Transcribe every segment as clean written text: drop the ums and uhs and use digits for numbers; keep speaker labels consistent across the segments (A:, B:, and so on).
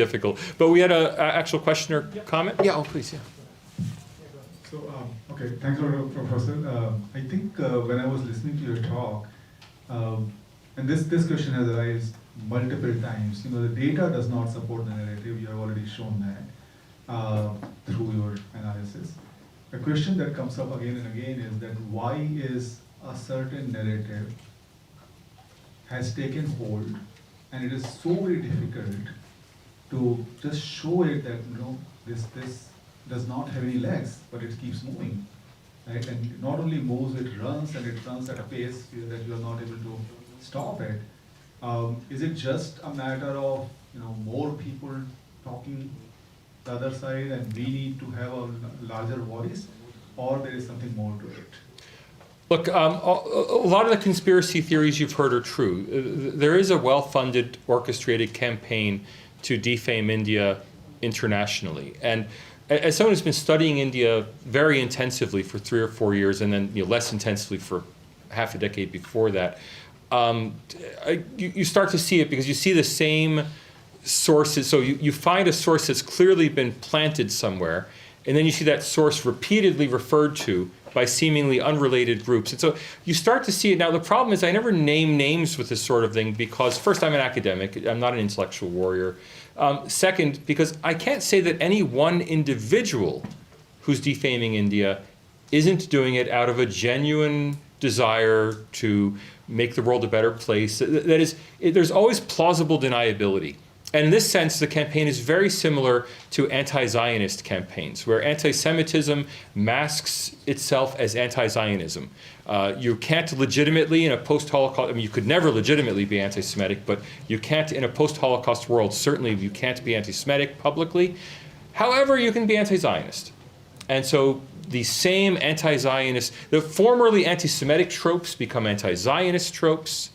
A: difficult. But we had an actual question or comment? Yeah, oh, please, yeah.
B: So, okay, thanks a lot, Professor. I think when I was listening to your talk, and this question has arisen multiple times. The data does not support the narrative. You have already shown that through your analysis. The question that comes up again and again is that why is a certain narrative has taken hold, and it is so very difficult to just show it that this does not have any legs, but it keeps moving, right? And it not only moves, it runs, and it runs at a pace that you are not able to stop it. Is it just a matter of more people talking the other side, and we need to have a larger voice, or there is something more to it?
A: Look, a lot of the conspiracy theories you've heard are true. There is a well-funded, orchestrated campaign to defame India internationally. And as someone who's been studying India very intensively for 3 or 4 years, and then less intensively for half a decade before that, you start to see it because you see the same sources. So you find a source that's clearly been planted somewhere, and then you see that source repeatedly referred to by seemingly unrelated groups. And so you start to see it. Now, the problem is I never name names with this sort of thing because, first, I'm an academic. I'm not an intellectual warrior. Second, because I can't say that any one individual who's defaming India isn't doing it out of a genuine desire to make the world a better place. That is, there's always plausible deniability. And in this sense, the campaign is very similar to anti-Zionist campaigns, where anti-Semitism masks itself as anti-Zionism. You can't legitimately, in a post-Holocaust, you could never legitimately be anti-Semitic, but you can't, in a post-Holocaust world, certainly you can't be anti-Semitic publicly. However, you can be anti-Zionist. And so the same anti-Zionist, the formerly anti-Semitic tropes become anti-Zionist tropes.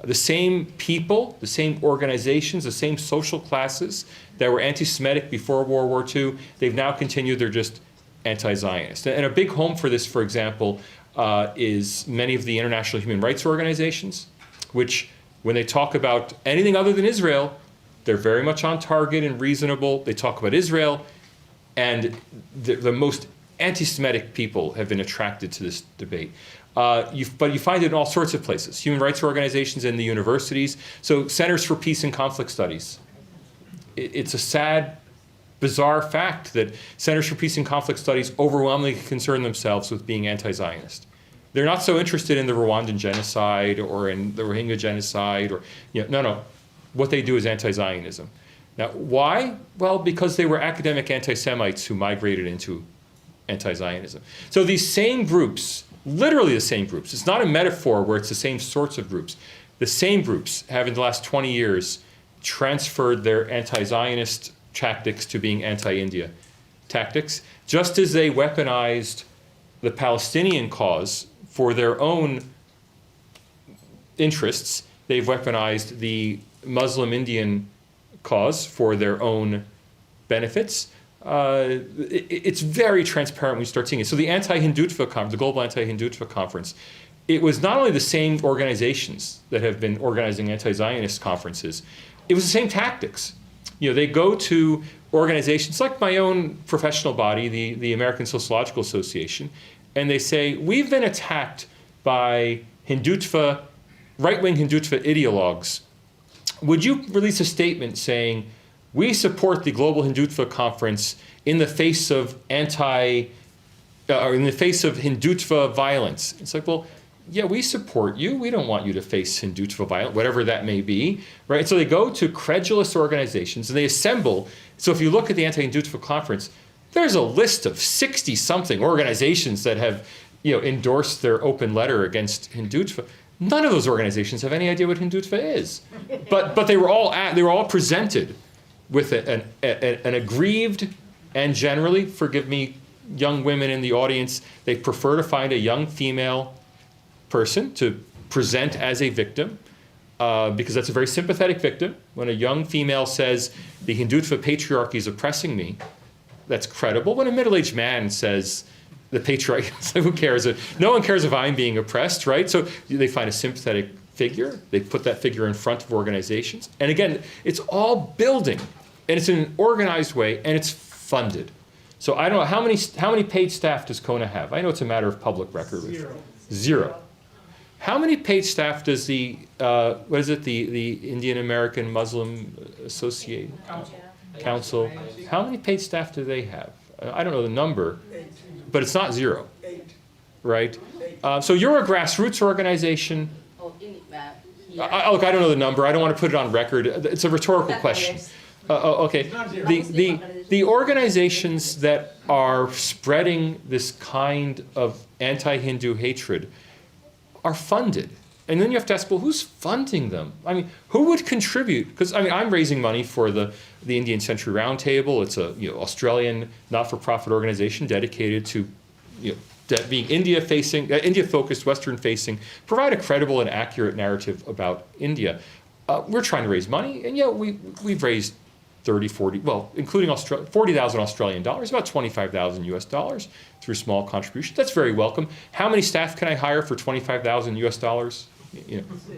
A: The same people, the same organizations, the same social classes that were anti-Semitic before World War II, they've now continued, they're just anti-Zionist. And a big home for this, for example, is many of the international human rights organizations, which when they talk about anything other than Israel, they're very much on target and reasonable. They talk about Israel, and the most anti-Semitic people have been attracted to this debate. But you find it in all sorts of places. Human rights organizations and the universities. So Centers for Peace and Conflict Studies. It's a sad, bizarre fact that Centers for Peace and Conflict Studies overwhelmingly concern themselves with being anti-Zionist. They're not so interested in the Rwandan genocide or in the Rohingya genocide. No. What they do is anti-Zionism. Now, why? Well, because they were academic anti-Semites who migrated into anti-Zionism. So these same groups, literally the same groups. It's not a metaphor where it's the same sorts of groups. The same groups have in the last 20 years transferred their anti-Zionist tactics to being anti-India tactics, just as they weaponized the Palestinian cause for their own interests. They've weaponized the Muslim Indian cause for their own benefits. It's very transparent when you start seeing it. So the anti-Hindutva conference, the Global Anti-Hindutva Conference, it was not only the same organizations that have been organizing anti-Zionist conferences, it was the same tactics. They go to organizations like my own professional body, the American Sociological Association, and they say, we've been attacked by Hindutva, right-wing Hindutva ideologues. Would you release a statement saying, we support the Global Hindutva Conference in the face of Hindutva violence? It's like, well, yeah, we support you. We don't want you to face Hindutva violence, whatever that may be, right? So they go to credulous organizations and they assemble. So if you look at the Anti-Hindutva Conference, there's a list of 60-something organizations that have, endorsed their open letter against Hindutva. None of those organizations have any idea what Hindutva is, but they were all presented with an aggrieved and generally, forgive me, young women in the audience, they prefer to find a young female person to present as a victim because that's a very sympathetic victim. When a young female says, the Hindutva patriarchy is oppressing me, that's credible. When a middle-aged man says, the patriarchy, who cares? No one cares if I'm being oppressed, right? So they find a sympathetic figure. They put that figure in front of organizations. And again, it's all building and it's in an organized way, and it's funded. So I don't know, how many paid staff does CoHNA have? I know it's a matter of public record. Zero. How many paid staff does the, the Indian American Muslim Council, how many paid staff do they have? I don't know the number, but it's not zero, right? So you're a grassroots organization. Look, I don't know the number. I don't want to put it on record. It's a rhetorical question. Okay. The organizations that are spreading this kind of anti-Hindu hatred are funded. And then you have to ask, well, who's funding them? I mean, who would contribute? Because I mean, I'm raising money for the Indian Century Roundtable. It's a Australian not-for-profit organization dedicated to being India-focused, Western-facing, provide a credible and accurate narrative about India. We're trying to raise money, and we've raised 30, 40, well, including 40,000 Australian dollars, about 25,000 US dollars through small contributions. That's very welcome. How many staff can I hire for 25,000 US dollars?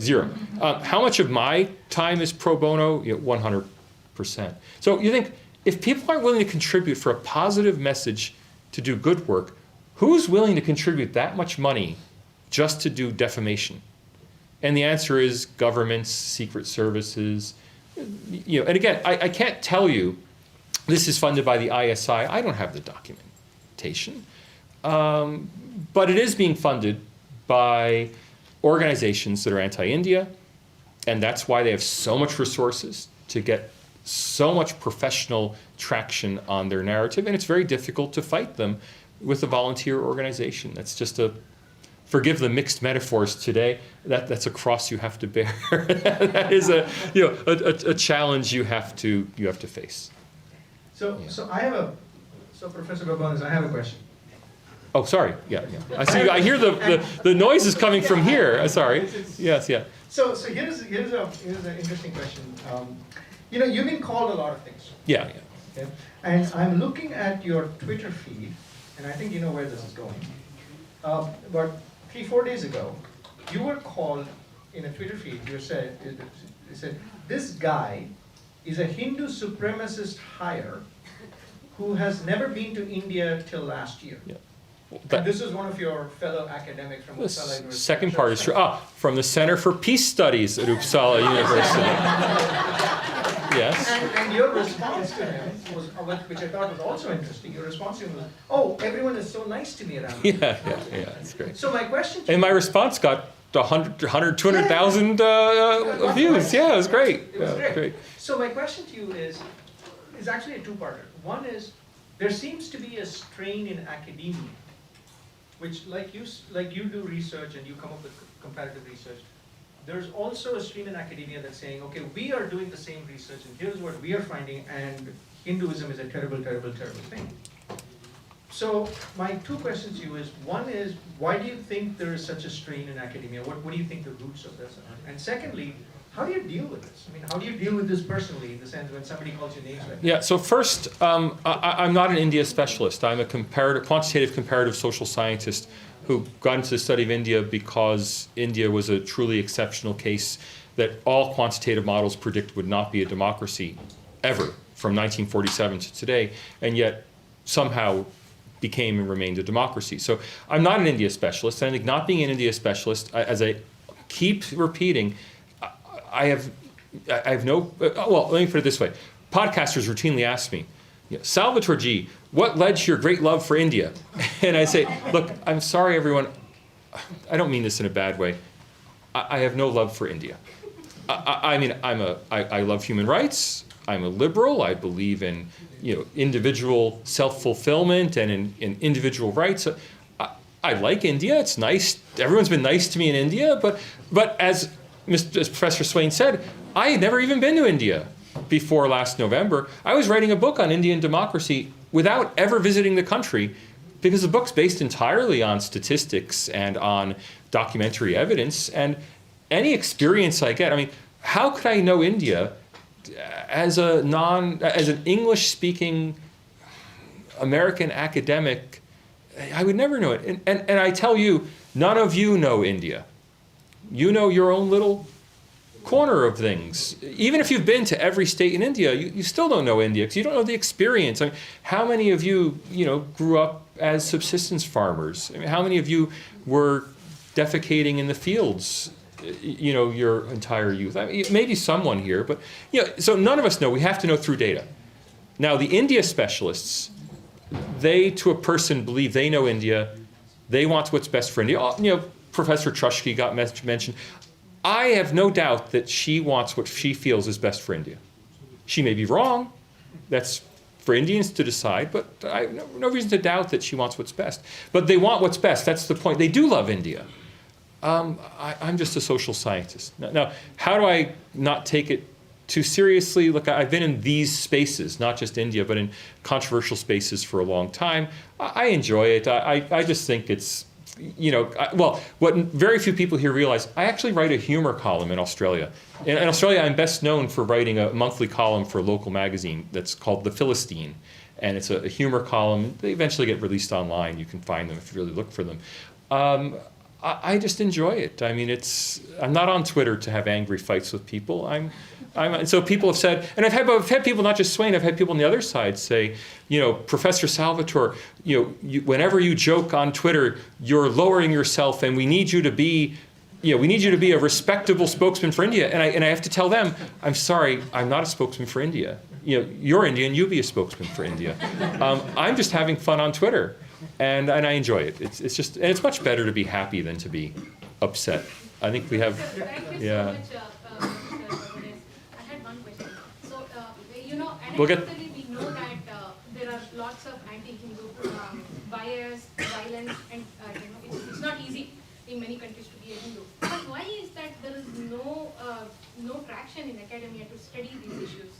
A: Zero. How much of my time is pro bono? 100%. So you think, if people aren't willing to contribute for a positive message to do good work, who's willing to contribute that much money just to do defamation? And the answer is governments, secret services. And again, I can't tell you this is funded by the ISI. I don't have the documentation. But it is being funded by organizations that are anti-India, and that's why they have so much resources to get so much professional traction on their narrative, and it's very difficult to fight them with a volunteer organization. That's just forgive the mixed metaphors today, that's a cross you have to bear. That is a challenge you have to face.
C: So Professor Babones, I have a question.
A: Oh, sorry. Yeah. I see. I hear the noise is coming from here. Sorry. Yes. Yeah.
C: So here's an interesting question. You've been called a lot of things.
A: Yeah.
C: Okay? And I'm looking at your Twitter feed, and I think you know where this is going. But 3-4 days ago, you were called in a Twitter feed. You said, this guy is a Hindu supremacist hire who has never been to India till last year.
A: Yeah.
C: And this is one of your fellow academics from
A: The
C: Uppsala University.
A: second part is true. From the Center for Peace Studies at Uppsala University. Yes.
C: And your response to him was, which I thought was also interesting. Your response to him was, "Oh, everyone is so nice to me around me."
A: Yeah, that's great.
C: So my question to
A: And
C: you,
A: my response got 200,000 views. Yeah, it was great.
C: It was
A: Yeah,
C: great. So my question to you is actually a two-parter. One is, there seems to be a strain in academia, which like you do research and you come up with comparative research. There's also a stream in academia that's saying, okay, we are doing the same research and here's what we are finding, and Hinduism is a terrible, terrible, terrible thing. So my two questions to you is, one is, why do you think there is such a strain in academia? What do you think the roots of this are? And secondly, how do you deal with this? I mean, how do you deal with this personally, in the sense when somebody calls you names like that?
A: Yeah, so first, I'm not an India specialist. I'm a quantitative comparative social scientist who got into the study of India because India was a truly exceptional case that all quantitative models predict would not be a democracy ever from 1947 to today, and yet somehow became and remained a democracy. So I'm not an India specialist, and I think not being an India specialist, as I keep repeating, I have no, well, let me put it this way. Podcasters routinely ask me, Salvatore G, what led to your great love for India? And I say, look, I'm sorry, everyone. I don't mean this in a bad way. I have no love for India. I mean, I love human rights. I'm a liberal. I believe in, individual self-fulfillment and in individual rights. I like India. It's nice. Everyone's been nice to me in India. But as Professor Swain said, I had never even been to India before last November. I was writing a book on Indian democracy without ever visiting the country, because the book's based entirely on statistics and on documentary evidence. And any experience I get, I mean, how could I know India as an English-speaking American academic? I would never know it. And I tell you, none of you know India. You know your own little corner of things. Even if you've been to every state in India, you still don't know India because you don't know the experience. I mean, how many of you, grew up as subsistence farmers? I mean, how many of you were defecating in the fields, your entire youth? I mean, maybe someone here, but, so none of us know. We have to know through data. Now, the India specialists, they, to a person, believe they know India. They want what's best for India. Professor Trushki got mentioned. I have no doubt that she wants what she feels is best for India. She may be wrong. That's for Indians to decide, but I have no reason to doubt that she wants what's best. But they want what's best. That's the point. They do love India. I'm just a social scientist. Now, how do I not take it too seriously? Look, I've been in these spaces, not just India, but in controversial spaces for a long time. I enjoy it. I just think it's, what very few people here realize, I actually write a humor column in Australia. In Australia, I'm best known for writing a monthly column for a local magazine that's called The Philistine. And it's a humor column. They eventually get released online. You can find them if you really look for them. I just enjoy it. I mean, I'm not on Twitter to have angry fights with people. So people have said, and I've had people, not just Swain, I've had people on the other side say, Professor Salvatore, whenever you joke on Twitter, you're lowering yourself, and we need you to be a respectable spokesman for India. And I have to tell them, I'm sorry, I'm not a spokesman for India. You're Indian, you be a spokesman for India. I'm just having fun on Twitter. And I enjoy it. It's much better to be happy than to be upset. I think we have,
D: Thank you
A: yeah.
D: so much, Mr. Babones. I had one question. So,
A: We'll get-
D: anecdotally we know that there are lots of anti-Hindu bias, violence, and it's not easy in many countries to be a Hindu. But why is that there is no traction in academia to study these issues?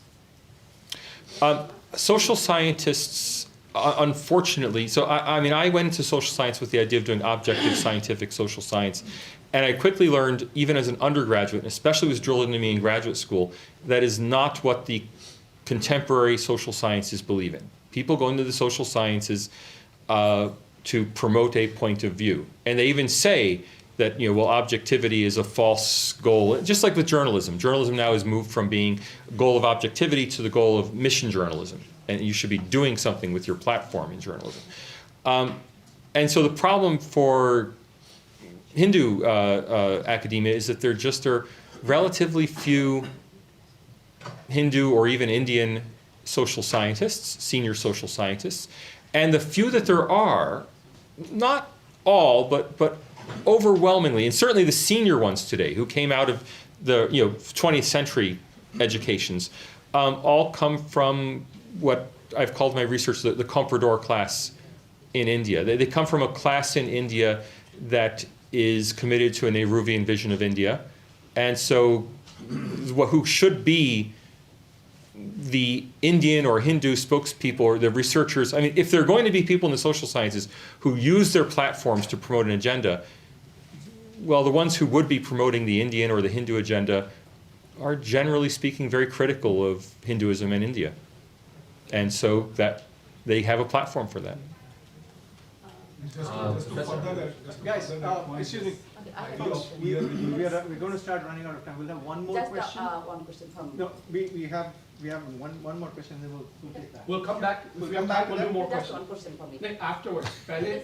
A: Social scientists, unfortunately, so I went into social science with the idea of doing objective scientific social science. And I quickly learned, even as an undergraduate, and especially was drilled into me in graduate school, that is not what the contemporary social sciences believe in. People go into the social sciences to promote a point of view. And they even say that, objectivity is a false goal. Just like with journalism. Journalism now has moved from being a goal of objectivity to the goal of mission journalism. And you should be doing something with your platform in journalism. And so the problem for Hindu academia is that there just are relatively few Hindu or even Indian social scientists, senior social scientists. And the few that there are, not all, but overwhelmingly, and certainly the senior ones today who came out of the 20th century educations, all come from what I've called my research the comprador class in India. They come from a class in India that is committed to a Nehruvian vision of India. And so who should be the Indian or Hindu spokespeople or the researchers, I mean, if there are going to be people in the social sciences who use their platforms to promote an agenda, well, the ones who would be promoting the Indian or the Hindu agenda are generally speaking very critical of Hinduism in India. And so that they have a platform for that.
B: Just to further that,
C: Guys, excuse me.
B: we're
C: We're going to start running out of time. We'll have one more
E: Just
C: question.
E: one question from.
C: No, we have one more question, then we'll take that.
F: We'll come back,
C: We'll
F: if we
C: come
F: come back,
C: back
F: we'll
C: to
F: do more
E: Just
F: questions.
E: one question for me.
F: Then afterwards,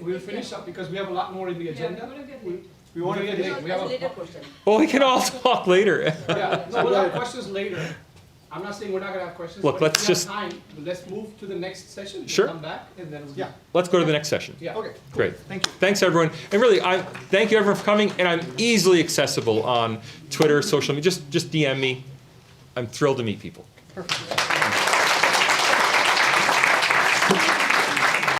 F: we'll finish up because we have a lot more in the agenda.
C: We want to
F: We're
C: get
F: gonna
C: late.
F: we have
E: That's a
F: a-
E: later question.
A: Well, we can all talk later.
F: Yeah, no, we'll have questions later. I'm not saying we're not gonna have questions.
A: Look,
F: but
A: let's
F: if we have
A: just-
F: time, let's move to the next session. We'll
A: Sure.
F: Come back and then.
C: Yeah.
A: Let's go to the next session.
F: Yeah.
C: Okay.
A: Great.
C: Thank you.
A: Thanks, everyone. And really, thank you, everyone, for coming. And I'm easily accessible on Twitter, social media. Just DM me. I'm thrilled to meet people.
C: Perfect.